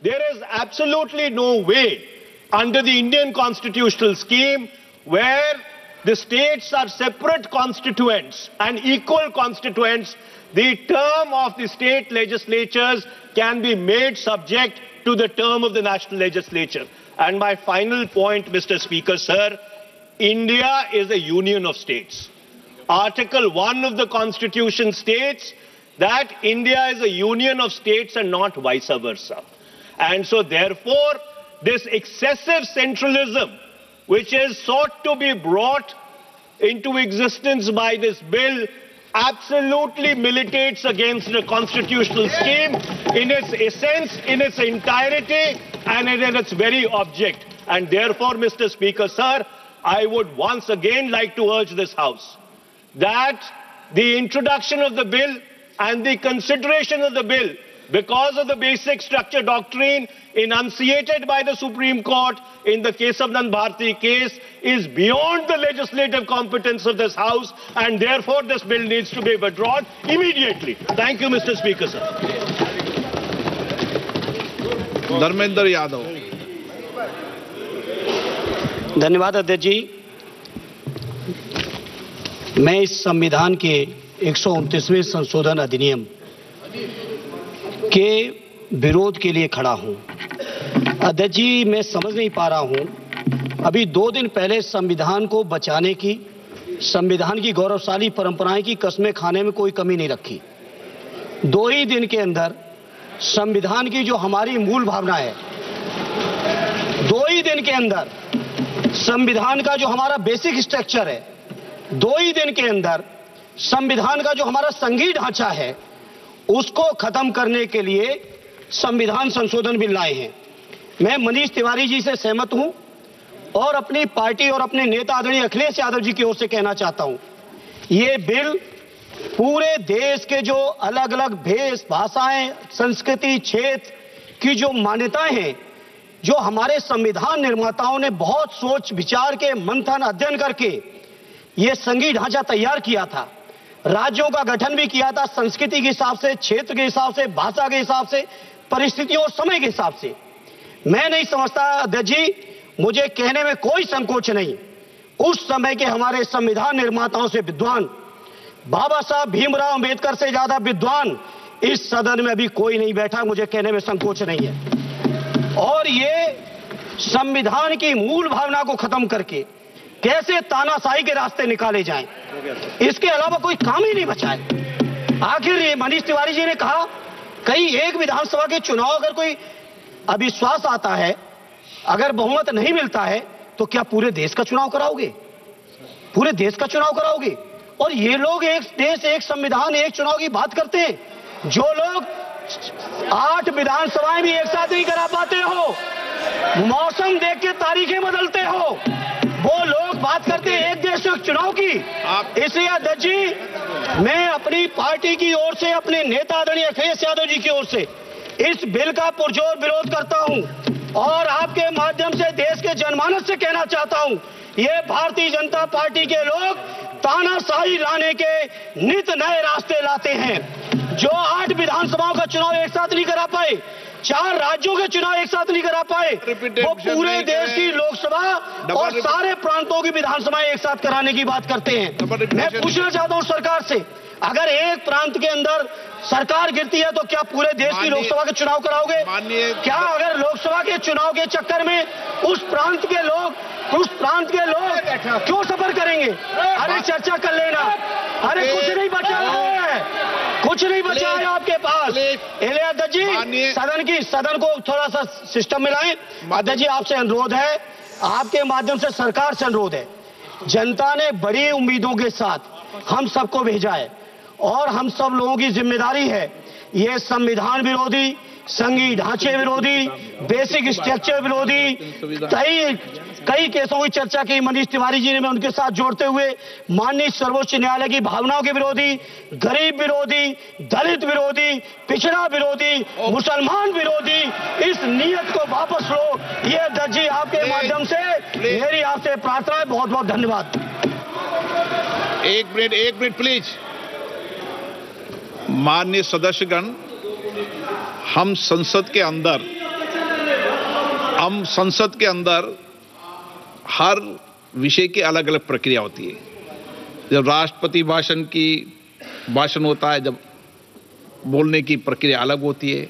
There is absolutely no way under the Indian constitutional scheme where the states are separate constituents and equal constituents, the term of the state legislatures can be made subject to the term of the national legislature. And my final point, Mr. Speaker, sir, India is a union of states. Article 1 of the Constitution states that India is a union of states and not vice versa. And so therefore, this excessive centralism, which is sought to be brought into existence by this bill, absolutely militates against the constitutional scheme in its essence, in its entirety, and in its very object. And therefore, Mr. Speaker, sir, I would once again like to urge this House that the introduction of the bill and the consideration of the bill, because of the basic structure doctrine enunciated by the Supreme Court in the Kesavanand Bharti case, is beyond the legislative competence of this House, and therefore this bill needs to be withdrawn immediately. Thank you, Mr. Speaker, sir. Dharmendra Yadav. धन्यवाद अध्यक्ष जी। मैं इस संविधान के 129वें संशोधन अधिनियम के विरोध के लिए खड़ा हूं। अध्यक्ष जी, मैं समझ नहीं पा रहा हूं, अभी 2 दिन पहले संविधान को बचाने की, संविधान की गौरवशाली परंपराएं की कस्में खाने में कोई कमी नहीं रखी। 2 ही दिन के अंदर संविधान की जो हमारी मूल भावना है, 2 ही दिन के अंदर संविधान का जो हमारा बेसिक स्ट्रक्चर है, 2 ही दिन के अंदर संविधान का जो हमारा संघीय ढांचा है, उसको खत्म करने के लिए संविधान संशोधन बिल लाए हैं। मैं मनीष तिवारी जी से सहमत हूं और अपनी पार्टी और अपने नेता आदरणीय अखिलेश यादव जी की ओर से कहना चाहता हूं, ये बिल पूरे देश के जो अलग अलग भेष, भाषाएं, संस्कृति, क्षेत्र की जो मान्यताएं हैं, जो हमारे संविधान निर्माताओं ने बहुत सोच विचार के मंथन अध्ययन करके ये संघीय ढांचा तैयार किया था, राज्यों का गठन भी किया था, संस्कृति के हिसाब से, क्षेत्र के हिसाब से, भाषा के हिसाब से, परिस्थितियों और समय के हिसाब से। मैं नहीं समझता अध्यक्ष जी, मुझे कहने में कोई संकोच नहीं, उस समय के हमारे संविधान निर्माताओं से विद्वान, बाबा साहब भीमराव अंबेडकर से ज्यादा विद्वान इस सदन में अभी कोई नहीं बैठा, मुझे कहने में संकोच नहीं है। और ये संविधान की मूल भावना को खत्म करके कैसे तानाशाही के रास्ते निकाले जाएं, इसके अलावा कोई काम ही नहीं बचा है। आखिर ये मनीष तिवारी जी ने कहा, कहीं एक विधानसभा के चुनाव अगर कोई अविश्वास आता है, अगर बहुमत नहीं मिलता है, तो क्या पूरे देश का चुनाव कराओगे? पूरे देश का चुनाव कराओगे? और ये लोग एक देश, एक संविधान, एक चुनाव की बात करते हैं। जो लोग 8 विधानसभाएं भी एक साथ नहीं करा पाते हो, मौसम देख के तारीखें बदलते हो, वो लोग बात करते हैं एक देश एक चुनाव की। इसलिए अध्यक्ष जी, मैं अपनी पार्टी की ओर से, अपने नेता आदरणीय अखिलेश यादव जी की ओर से इस बिल का पुरजोर विरोध करता हूं और आपके माध्यम से देश के जनमानस से कहना चाहता हूं, ये भारतीय जनता पार्टी के लोग तानाशाही लाने के नित नए रास्ते लाते हैं। जो 8 विधानसभाओं का चुनाव एक साथ नहीं करा पाए, 4 राज्यों के चुनाव एक साथ नहीं करा पाए, वो पूरे देश की लोकसभा और सारे प्रांतों की विधानसभाएं एक साथ कराने की बात करते हैं। मैं पूछना चाहता हूं सरकार से, अगर एक प्रांत के अंदर सरकार गिरती है तो क्या पूरे देश की लोकसभा के चुनाव कराओगे? क्या अगर लोकसभा के चुनाव के चक्कर में उस प्रांत के लोग क्यों सफर करेंगे? अरे चर्चा कर लेना। अरे कुछ नहीं बचा है, कुछ नहीं बचा है आपके पास। अध्यक्ष जी, सदन को थोड़ा सा सिस्टम में लाएं। अध्यक्ष जी, आपसे अनुरोध है, आपके माध्यम से सरकार से अनुरोध है, जनता ने बड़ी उम्मीदों के साथ हम सबको भेजा है और हम सब लोगों की जिम्मेदारी है, ये संविधान विरोधी, संघीय ढांचे विरोधी, बेसिक स्ट्रक्चर विरोधी कई केसों की चर्चा की मनीष तिवारी जी ने, मैं उनके साथ जोड़ते हुए माननीय सर्वोच्च न्यायालय की भावनाओं के विरोधी, गरीब विरोधी, दलित विरोधी, पिछड़ा विरोधी, मुसलमान विरोधी, इस नियत को वापस लो। ये अध्यक्ष जी, आपके माध्यम से मेरी आपसे प्रार्थना है। बहुत बहुत धन्यवाद। एक मिनट प्लीज। माननीय सदस्यगण, हम संसद के अंदर हम संसद के अंदर हर विषय की अलग अलग प्रक्रिया होती है। जब राष्ट्रपति भाषण होता है, जब बोलने की प्रक्रिया अलग होती है।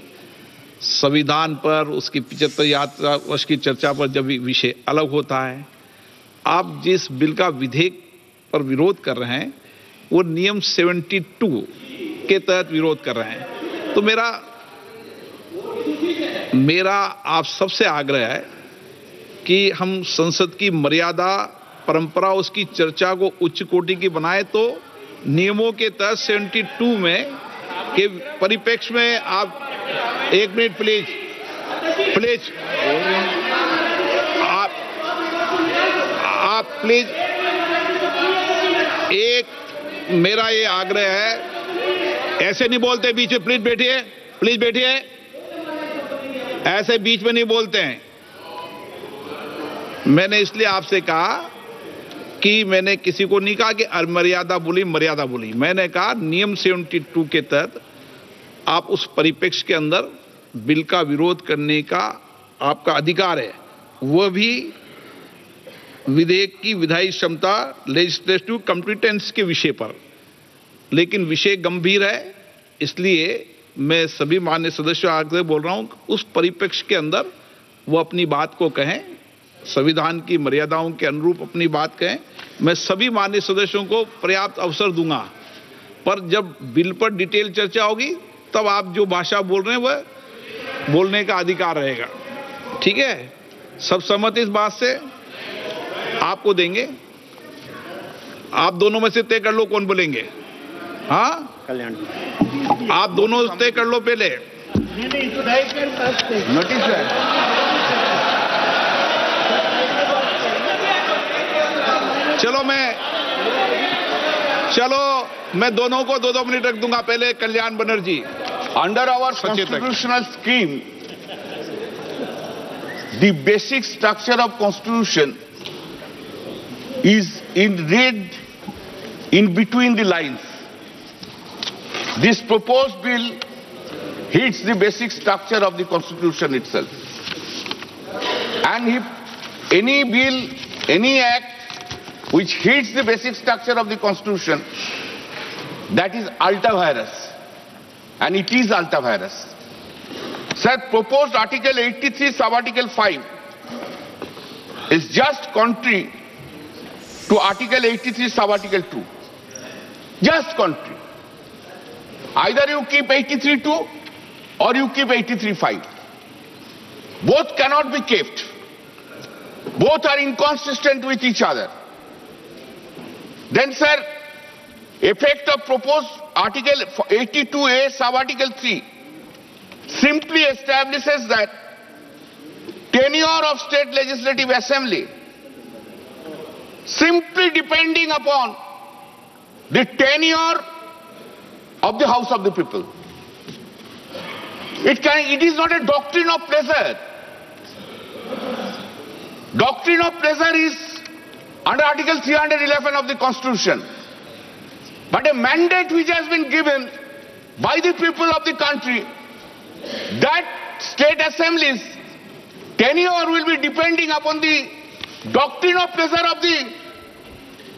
संविधान पर उसकी 75 वर्ष की चर्चा पर जब विषय अलग होता है। आप जिस बिल का विधेयक पर विरोध कर रहे हैं वो नियम 72 के तहत विरोध कर रहे हैं। तो मेरा आप सबसे आग्रह है कि हम संसद की मर्यादा, परंपरा, उसकी चर्चा को उच्च कोटि की बनाए। तो नियमों के तहत 72 में के परिप्रेक्ष्य में आप 1 मिनट प्लीज आप प्लीज मेरा ये आग्रह है, ऐसे नहीं बोलते बीच में। प्लीज बैठिए, ऐसे बीच में नहीं बोलते हैं। मैंने इसलिए आपसे कहा कि मैंने किसी को नहीं कहा कि मर्यादा बोली। मैंने कहा नियम 72 के तहत आप उस परिप्रेक्ष्य के अंदर बिल का विरोध करने का आपका अधिकार है, वह भी विधेयक की विधायी क्षमता, लेजिस्लेटिव कॉम्पिटेंस के विषय पर। लेकिन विषय गंभीर है, इसलिए मैं सभी माननीय सदस्यों आगे बोल रहा हूं, उस परिप्रेक्ष्य के अंदर वो अपनी बात को कहें, संविधान की मर्यादाओं के अनुरूप अपनी बात कहें। मैं सभी माननीय सदस्यों को पर्याप्त अवसर दूंगा, पर जब बिल पर डिटेल चर्चा होगी तब आप जो भाषा बोल रहे हैं वह बोलने का अधिकार रहेगा। ठीक है, सब सहमत इस बात से? आपको देंगे, आप दोनों में से तय कर लो कौन बोलेंगे। हाँ, कल्याण आप दोनों तय कर लो पहले। नोटिस है। चलो मैं दोनों को 2-2 मिनट रख दूंगा। पहले Kalyan Banerjee. Under our constitutional scheme, the basic structure of constitution is read in between the lines. This proposed bill hits the basic structure of the constitution itself. And if any bill, any act which hits the basic structure of the constitution, that is ultra vires. And it is ultra vires. Sir, proposed Article 83 sub-Article 5 is just contrary to Article 83 sub-Article 2. Just contrary. Either you keep 83.2 or you keep 83.5. Both cannot be kept. Both are inconsistent with each other. Then, sir, effect of proposed Article 82A sub-Article 3 simply establishes that tenure of state legislative assembly simply depending upon the tenure of the House of the People. It is not a doctrine of pleasure. Doctrine of pleasure is under Article 311 of the Constitution. But a mandate which has been given by the people of the country that state assemblies tenure will be depending upon the doctrine of pleasure of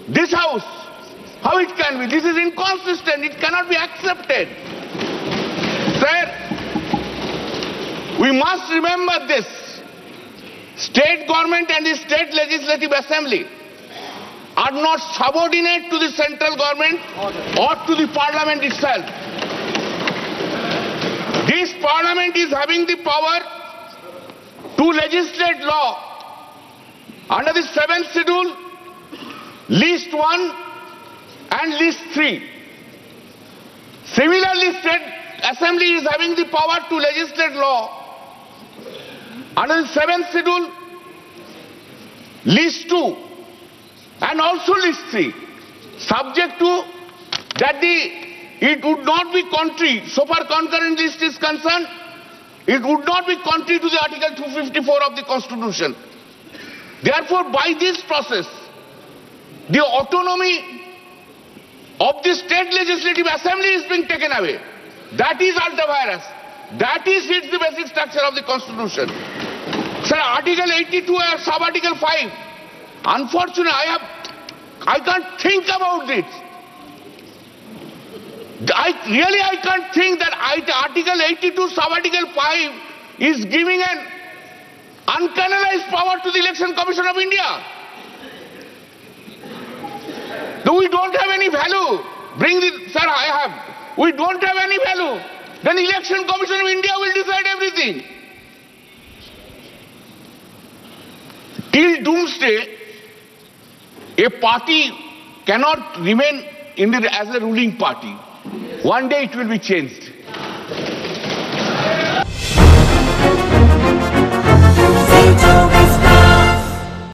this house. How it can be? This is inconsistent. It cannot be accepted. Sir, we must remember this. State government and the state legislative assembly are not subordinate to the central government or to the parliament itself. This parliament is having the power to legislate law under the 7th schedule, list 1 and list 3. Similarly, state assembly is having the power to legislate law under the 7th schedule, list 2 and also list 3, subject to that it would not be contrary, so far concurrent list is concerned, it would not be contrary to the Article 254 of the Constitution. Therefore, by this process, the autonomy of the state legislative assembly is being taken away. That is ultra vires. That is hits the basic structure of the Constitution. Sir, Article 82 or sub-Article 5. Unfortunately, I can't think about it. I can't think that Article 82 sub-Article 5 is giving an uncanonized power to the Election Commission of India. We don't have any value. We don't have any value. Then Election Commission of India will decide everything. Till doomsday, a party cannot remain as a ruling party. One day it will be changed.